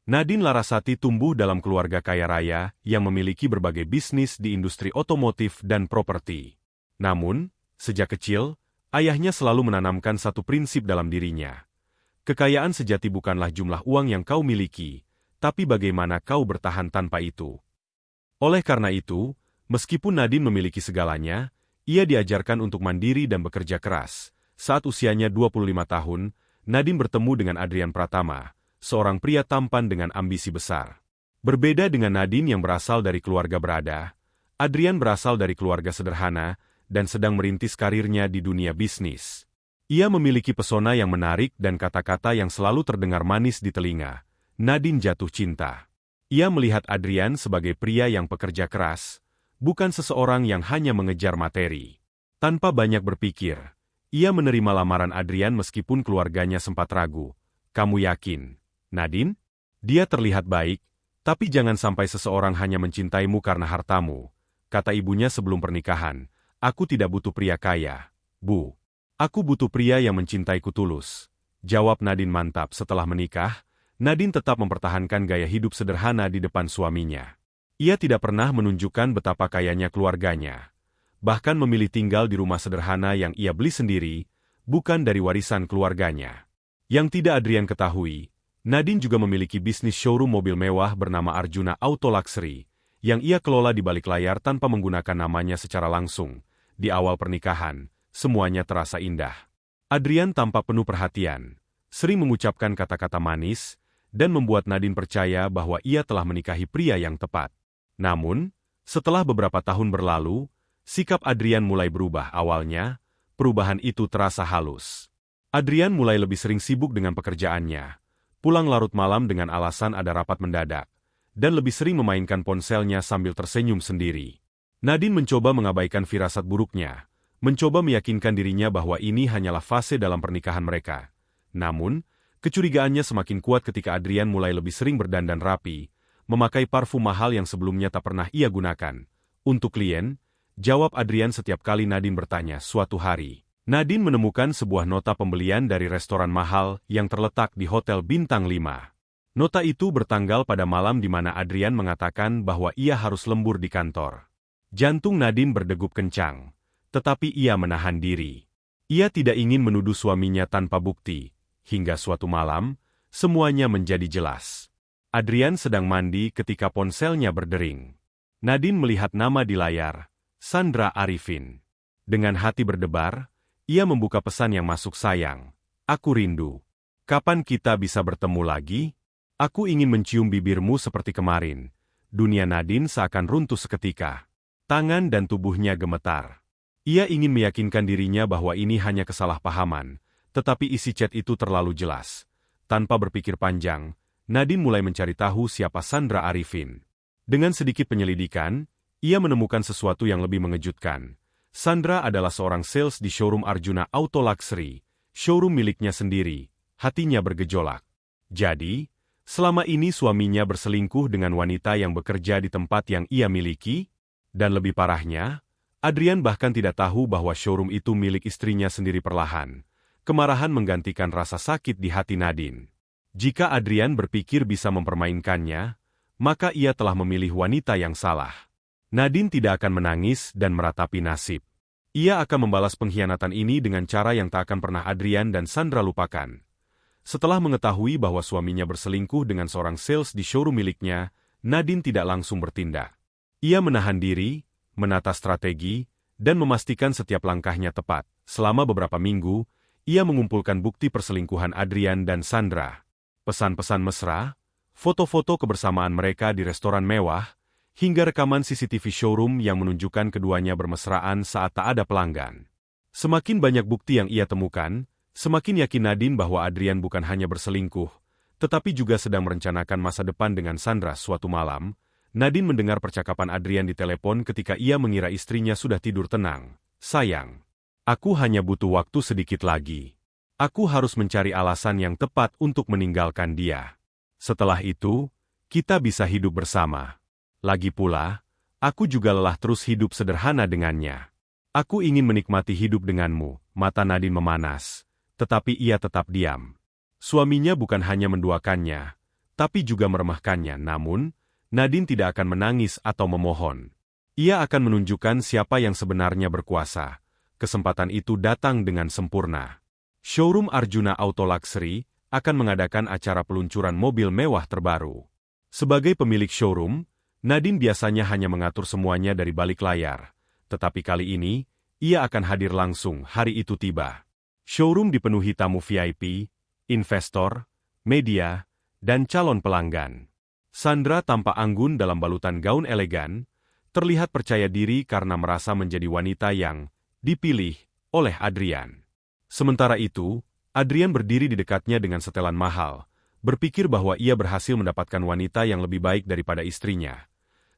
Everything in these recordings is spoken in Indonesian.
Nadine Larasati tumbuh dalam keluarga kaya raya yang memiliki berbagai bisnis di industri otomotif dan properti. Namun, sejak kecil, ayahnya selalu menanamkan satu prinsip dalam dirinya. Kekayaan sejati bukanlah jumlah uang yang kau miliki, tapi bagaimana kau bertahan tanpa itu. Oleh karena itu, meskipun Nadine memiliki segalanya, ia diajarkan untuk mandiri dan bekerja keras. Saat usianya 25 tahun, Nadine bertemu dengan Adrian Pratama, seorang pria tampan dengan ambisi besar. Berbeda dengan Nadine yang berasal dari keluarga berada, Adrian berasal dari keluarga sederhana dan sedang merintis karirnya di dunia bisnis. Ia memiliki pesona yang menarik dan kata-kata yang selalu terdengar manis di telinga. Nadine jatuh cinta. Ia melihat Adrian sebagai pria yang pekerja keras, bukan seseorang yang hanya mengejar materi. Tanpa banyak berpikir, ia menerima lamaran Adrian meskipun keluarganya sempat ragu. Kamu yakin, Nadine? Dia terlihat baik, tapi jangan sampai seseorang hanya mencintaimu karena hartamu, kata ibunya sebelum pernikahan. Aku tidak butuh pria kaya, Bu. Aku butuh pria yang mencintaiku tulus. Jawab Nadine mantap. Setelah menikah, Nadine tetap mempertahankan gaya hidup sederhana di depan suaminya. Ia tidak pernah menunjukkan betapa kayanya keluarganya. Bahkan memilih tinggal di rumah sederhana yang ia beli sendiri, bukan dari warisan keluarganya. Yang tidak Adrian ketahui, Nadine juga memiliki bisnis showroom mobil mewah bernama Arjuna Auto Luxury, yang ia kelola di balik layar tanpa menggunakan namanya secara langsung. Di awal pernikahan, semuanya terasa indah. Adrian tampak penuh perhatian, sering mengucapkan kata-kata manis, dan membuat Nadine percaya bahwa ia telah menikahi pria yang tepat. Namun, setelah beberapa tahun berlalu, sikap Adrian mulai berubah. Awalnya, perubahan itu terasa halus. Adrian mulai lebih sering sibuk dengan pekerjaannya, pulang larut malam dengan alasan ada rapat mendadak, dan lebih sering memainkan ponselnya sambil tersenyum sendiri. Nadine mencoba mengabaikan firasat buruknya, mencoba meyakinkan dirinya bahwa ini hanyalah fase dalam pernikahan mereka. Namun, kecurigaannya semakin kuat ketika Adrian mulai lebih sering berdandan rapi, memakai parfum mahal yang sebelumnya tak pernah ia gunakan. Untuk klien, jawab Adrian setiap kali Nadine bertanya. Suatu hari, Nadine menemukan sebuah nota pembelian dari restoran mahal yang terletak di Hotel Bintang 5. Nota itu bertanggal pada malam di mana Adrian mengatakan bahwa ia harus lembur di kantor. Jantung Nadine berdegup kencang, tetapi ia menahan diri. Ia tidak ingin menuduh suaminya tanpa bukti. Hingga suatu malam, semuanya menjadi jelas. Adrian sedang mandi ketika ponselnya berdering. Nadine melihat nama di layar, Sandra Arifin. Dengan hati berdebar, ia membuka pesan yang masuk. Sayang, aku rindu. Kapan kita bisa bertemu lagi? Aku ingin mencium bibirmu seperti kemarin. Dunia Nadine seakan runtuh seketika. Tangan dan tubuhnya gemetar. Ia ingin meyakinkan dirinya bahwa ini hanya kesalahpahaman, tetapi isi chat itu terlalu jelas. Tanpa berpikir panjang, Nadine mulai mencari tahu siapa Sandra Arifin. Dengan sedikit penyelidikan, ia menemukan sesuatu yang lebih mengejutkan. Sandra adalah seorang sales di showroom Arjuna Auto Luxury, showroom miliknya sendiri. Hatinya bergejolak. Jadi, selama ini suaminya berselingkuh dengan wanita yang bekerja di tempat yang ia miliki? Dan lebih parahnya, Adrian bahkan tidak tahu bahwa showroom itu milik istrinya sendiri. Perlahan, kemarahan menggantikan rasa sakit di hati Nadine. Jika Adrian berpikir bisa mempermainkannya, maka ia telah memilih wanita yang salah. Nadine tidak akan menangis dan meratapi nasib. Ia akan membalas pengkhianatan ini dengan cara yang tak akan pernah Adrian dan Sandra lupakan. Setelah mengetahui bahwa suaminya berselingkuh dengan seorang sales di showroom miliknya, Nadine tidak langsung bertindak. Ia menahan diri, menata strategi, dan memastikan setiap langkahnya tepat. Selama beberapa minggu, ia mengumpulkan bukti perselingkuhan Adrian dan Sandra. Pesan-pesan mesra, foto-foto kebersamaan mereka di restoran mewah, hingga rekaman CCTV showroom yang menunjukkan keduanya bermesraan saat tak ada pelanggan. Semakin banyak bukti yang ia temukan, semakin yakin Nadine bahwa Adrian bukan hanya berselingkuh, tetapi juga sedang merencanakan masa depan dengan Sandra. Suatu malam, Nadine mendengar percakapan Adrian di telepon ketika ia mengira istrinya sudah tidur tenang. Sayang, aku hanya butuh waktu sedikit lagi. Aku harus mencari alasan yang tepat untuk meninggalkan dia. Setelah itu, kita bisa hidup bersama. Lagi pula, aku juga lelah terus hidup sederhana dengannya. Aku ingin menikmati hidup denganmu. Mata Nadine memanas, tetapi ia tetap diam. Suaminya bukan hanya menduakannya, tapi juga meremehkannya. Namun, Nadine tidak akan menangis atau memohon. Ia akan menunjukkan siapa yang sebenarnya berkuasa. Kesempatan itu datang dengan sempurna. Showroom Arjuna Auto Luxury akan mengadakan acara peluncuran mobil mewah terbaru. Sebagai pemilik showroom, Nadine biasanya hanya mengatur semuanya dari balik layar. Tetapi kali ini, ia akan hadir langsung hari itu tiba. Showroom dipenuhi tamu VIP, investor, media, dan calon pelanggan. Sandra tampak anggun dalam balutan gaun elegan, terlihat percaya diri karena merasa menjadi wanita yang dipilih oleh Adrian. Sementara itu, Adrian berdiri di dekatnya dengan setelan mahal, berpikir bahwa ia berhasil mendapatkan wanita yang lebih baik daripada istrinya.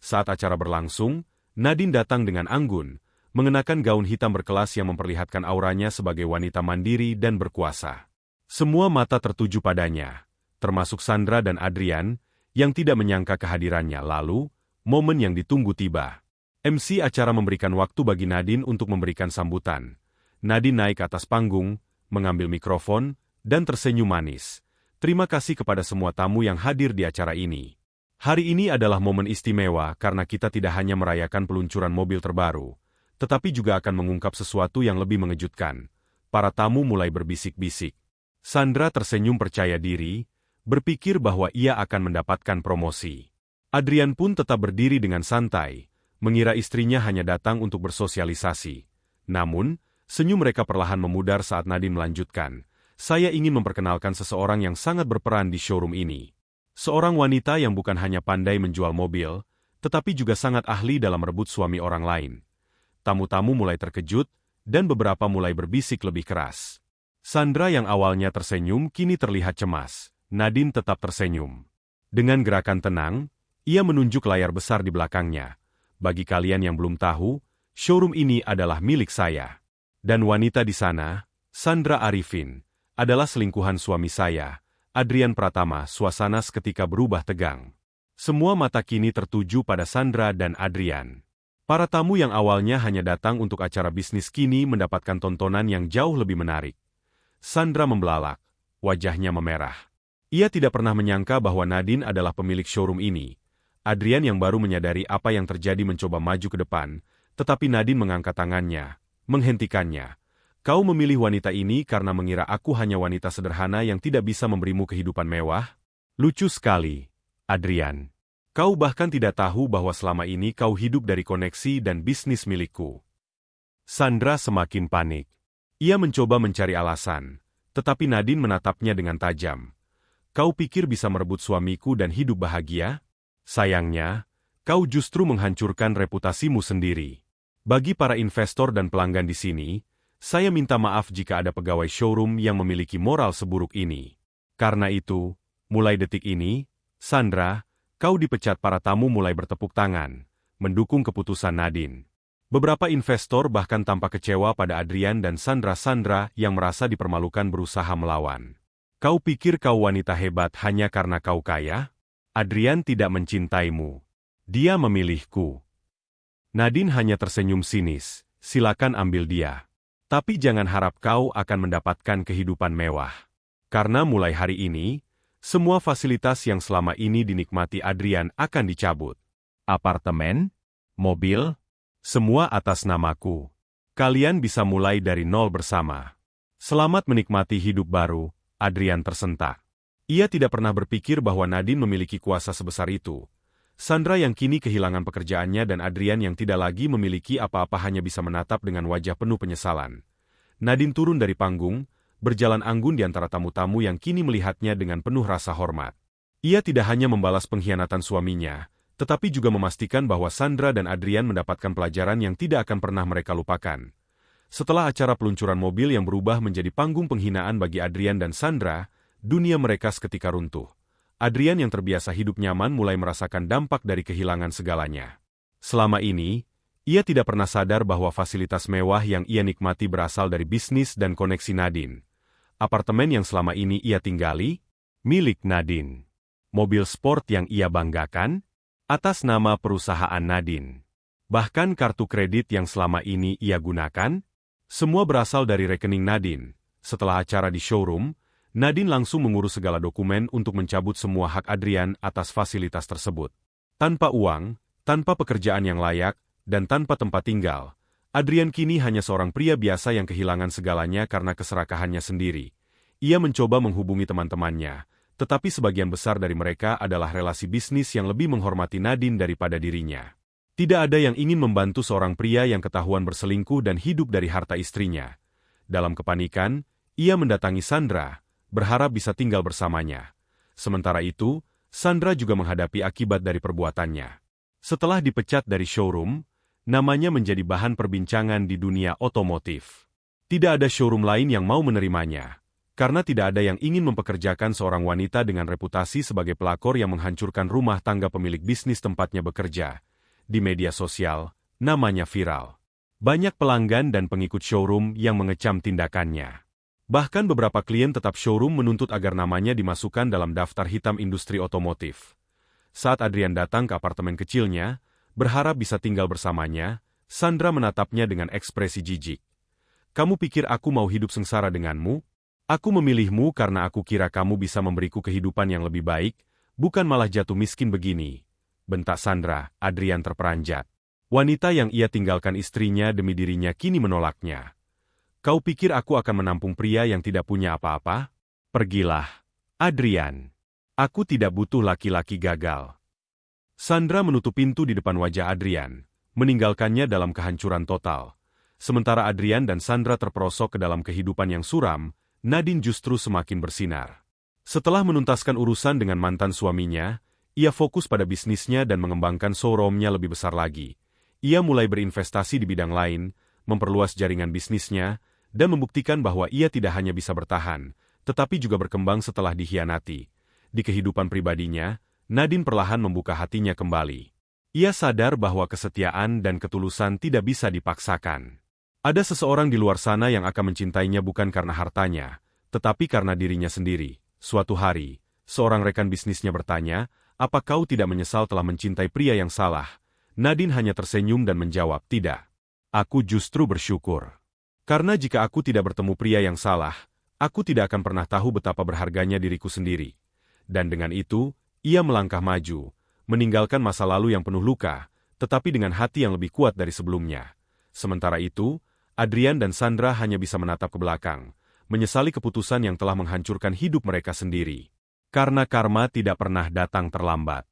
Saat acara berlangsung, Nadine datang dengan anggun, mengenakan gaun hitam berkelas yang memperlihatkan auranya sebagai wanita mandiri dan berkuasa. Semua mata tertuju padanya, termasuk Sandra dan Adrian, yang tidak menyangka kehadirannya. Lalu, momen yang ditunggu tiba. MC acara memberikan waktu bagi Nadine untuk memberikan sambutan. Nadine naik ke atas panggung, mengambil mikrofon, dan tersenyum manis. Terima kasih kepada semua tamu yang hadir di acara ini. Hari ini adalah momen istimewa karena kita tidak hanya merayakan peluncuran mobil terbaru, tetapi juga akan mengungkap sesuatu yang lebih mengejutkan. Para tamu mulai berbisik-bisik. Sandra tersenyum percaya diri, berpikir bahwa ia akan mendapatkan promosi. Adrian pun tetap berdiri dengan santai, mengira istrinya hanya datang untuk bersosialisasi. Namun, senyum mereka perlahan memudar saat Nadine melanjutkan. Saya ingin memperkenalkan seseorang yang sangat berperan di showroom ini. Seorang wanita yang bukan hanya pandai menjual mobil, tetapi juga sangat ahli dalam merebut suami orang lain. Tamu-tamu mulai terkejut, dan beberapa mulai berbisik lebih keras. Sandra yang awalnya tersenyum kini terlihat cemas. Nadine tetap tersenyum. Dengan gerakan tenang, ia menunjuk layar besar di belakangnya. Bagi kalian yang belum tahu, showroom ini adalah milik saya. Dan wanita di sana, Sandra Arifin, adalah selingkuhan suami saya, Adrian Pratama. Suasana seketika berubah tegang. Semua mata kini tertuju pada Sandra dan Adrian. Para tamu yang awalnya hanya datang untuk acara bisnis kini mendapatkan tontonan yang jauh lebih menarik. Sandra membelalak, wajahnya memerah. Ia tidak pernah menyangka bahwa Nadine adalah pemilik showroom ini. Adrian yang baru menyadari apa yang terjadi mencoba maju ke depan, tetapi Nadine mengangkat tangannya, menghentikannya. Kau memilih wanita ini karena mengira aku hanya wanita sederhana yang tidak bisa memberimu kehidupan mewah? Lucu sekali, Adrian. Kau bahkan tidak tahu bahwa selama ini kau hidup dari koneksi dan bisnis milikku. Sandra semakin panik. Ia mencoba mencari alasan, tetapi Nadine menatapnya dengan tajam. Kau pikir bisa merebut suamiku dan hidup bahagia? Sayangnya, kau justru menghancurkan reputasimu sendiri. Bagi para investor dan pelanggan di sini, saya minta maaf jika ada pegawai showroom yang memiliki moral seburuk ini. Karena itu, mulai detik ini, Sandra, kau dipecat. Para tamu mulai bertepuk tangan, mendukung keputusan Nadine. Beberapa investor bahkan tampak kecewa pada Adrian dan Sandra yang merasa dipermalukan berusaha melawan. Kau pikir kau wanita hebat hanya karena kau kaya? Adrian tidak mencintaimu. Dia memilihku. Nadine hanya tersenyum sinis. Silakan ambil dia. Tapi jangan harap kau akan mendapatkan kehidupan mewah. Karena mulai hari ini, semua fasilitas yang selama ini dinikmati Adrian akan dicabut. Apartemen, mobil, semua atas namaku. Kalian bisa mulai dari nol bersama. Selamat menikmati hidup baru. Adrian tersentak. Ia tidak pernah berpikir bahwa Nadine memiliki kuasa sebesar itu. Sandra yang kini kehilangan pekerjaannya dan Adrian yang tidak lagi memiliki apa-apa hanya bisa menatap dengan wajah penuh penyesalan. Nadine turun dari panggung, berjalan anggun di antara tamu-tamu yang kini melihatnya dengan penuh rasa hormat. Ia tidak hanya membalas pengkhianatan suaminya, tetapi juga memastikan bahwa Sandra dan Adrian mendapatkan pelajaran yang tidak akan pernah mereka lupakan. Setelah acara peluncuran mobil yang berubah menjadi panggung penghinaan bagi Adrian dan Sandra, dunia mereka seketika runtuh. Adrian yang terbiasa hidup nyaman mulai merasakan dampak dari kehilangan segalanya. Selama ini, ia tidak pernah sadar bahwa fasilitas mewah yang ia nikmati berasal dari bisnis dan koneksi Nadine. Apartemen yang selama ini ia tinggali, milik Nadine. Mobil sport yang ia banggakan, atas nama perusahaan Nadine. Bahkan kartu kredit yang selama ini ia gunakan, semua berasal dari rekening Nadine. Setelah acara di showroom, Nadine langsung mengurus segala dokumen untuk mencabut semua hak Adrian atas fasilitas tersebut. Tanpa uang, tanpa pekerjaan yang layak, dan tanpa tempat tinggal, Adrian kini hanya seorang pria biasa yang kehilangan segalanya karena keserakahannya sendiri. Ia mencoba menghubungi teman-temannya, tetapi sebagian besar dari mereka adalah relasi bisnis yang lebih menghormati Nadine daripada dirinya. Tidak ada yang ingin membantu seorang pria yang ketahuan berselingkuh dan hidup dari harta istrinya. Dalam kepanikan, ia mendatangi Sandra, berharap bisa tinggal bersamanya. Sementara itu, Sandra juga menghadapi akibat dari perbuatannya. Setelah dipecat dari showroom, namanya menjadi bahan perbincangan di dunia otomotif. Tidak ada showroom lain yang mau menerimanya, karena tidak ada yang ingin mempekerjakan seorang wanita dengan reputasi sebagai pelakor yang menghancurkan rumah tangga pemilik bisnis tempatnya bekerja. Di media sosial, namanya viral. Banyak pelanggan dan pengikut showroom yang mengecam tindakannya. Bahkan beberapa klien tetap showroom menuntut agar namanya dimasukkan dalam daftar hitam industri otomotif. Saat Adrian datang ke apartemen kecilnya, berharap bisa tinggal bersamanya, Sandra menatapnya dengan ekspresi jijik. "Kamu pikir aku mau hidup sengsara denganmu? Aku memilihmu karena aku kira kamu bisa memberiku kehidupan yang lebih baik, bukan malah jatuh miskin begini," bentak Sandra. Adrian terperanjat. Wanita yang ia tinggalkan istrinya demi dirinya kini menolaknya. "Kau pikir aku akan menampung pria yang tidak punya apa-apa? Pergilah, Adrian. Aku tidak butuh laki-laki gagal." Sandra menutup pintu di depan wajah Adrian, meninggalkannya dalam kehancuran total. Sementara Adrian dan Sandra terperosok ke dalam kehidupan yang suram, Nadine justru semakin bersinar. Setelah menuntaskan urusan dengan mantan suaminya, ia fokus pada bisnisnya dan mengembangkan showroom-nya lebih besar lagi. Ia mulai berinvestasi di bidang lain, memperluas jaringan bisnisnya, dan membuktikan bahwa ia tidak hanya bisa bertahan, tetapi juga berkembang setelah dikhianati. Di kehidupan pribadinya, Nadine perlahan membuka hatinya kembali. Ia sadar bahwa kesetiaan dan ketulusan tidak bisa dipaksakan. Ada seseorang di luar sana yang akan mencintainya bukan karena hartanya, tetapi karena dirinya sendiri. Suatu hari, seorang rekan bisnisnya bertanya, "Apa kau tidak menyesal telah mencintai pria yang salah?" Nadine hanya tersenyum dan menjawab, "Tidak. Aku justru bersyukur. Karena jika aku tidak bertemu pria yang salah, aku tidak akan pernah tahu betapa berharganya diriku sendiri." Dan dengan itu, ia melangkah maju, meninggalkan masa lalu yang penuh luka, tetapi dengan hati yang lebih kuat dari sebelumnya. Sementara itu, Adrian dan Sandra hanya bisa menatap ke belakang, menyesali keputusan yang telah menghancurkan hidup mereka sendiri. Karena karma tidak pernah datang terlambat.